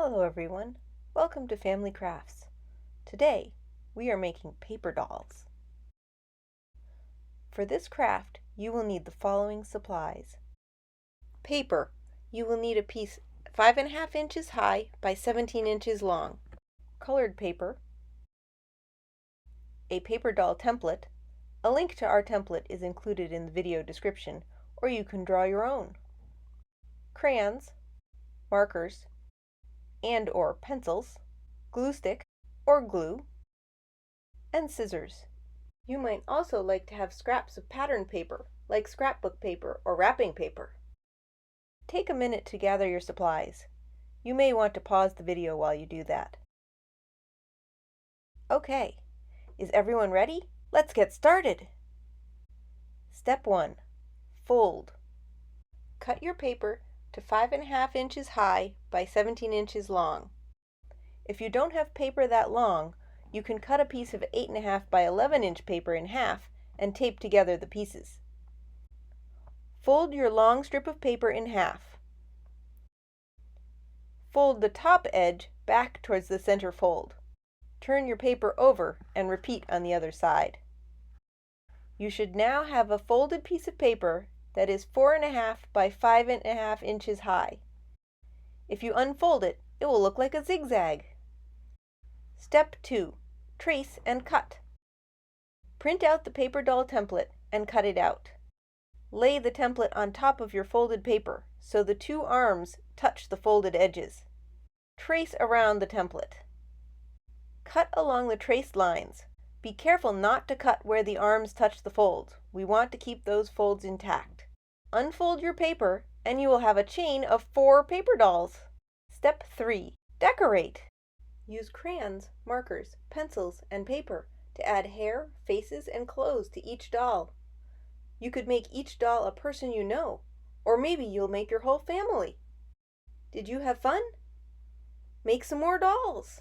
Hello everyone, welcome to Family Crafts. Today we are making paper dolls. For this craft you will need the following supplies. Paper. You will need a piece 5.5 inches high by 17 inches long. Colored paper. A paper doll template. A link to our template is included in the video description, or you can draw your own. Crayons, markers, and/or pencils, glue stick or glue, and scissors. You might also like to have scraps of pattern paper, like scrapbook paper or wrapping paper. Take a minute to gather your supplies. You may want to pause the video while you do that. Okay, is everyone ready? Let's get started! Step 1. Fold. Cut your paper to 5.5 inches high by 17 inches long. If you don't have paper that long, you can cut a piece of 8.5 by 11 inch paper in half and tape together the pieces. Fold your long strip of paper in half. Fold the top edge back towards the center fold. Turn your paper over and repeat on the other side. You should now have a folded piece of paper that is 4.5 by 5.5 inches high. If you unfold it, it will look like a zigzag. Step 2. Trace and cut. Print out the paper doll template and cut it out. Lay the template on top of your folded paper so the two arms touch the folded edges. Trace around the template. Cut along the traced lines. Be careful not to cut where the arms touch the fold. We want to keep those folds intact. Unfold your paper and you will have a chain of 4 paper dolls. Step 3. Decorate. Use crayons, markers, pencils, and paper to add hair, faces, and clothes to each doll. You could make each doll a person you know, or maybe you'll make your whole family. Did you have fun? Make some more dolls!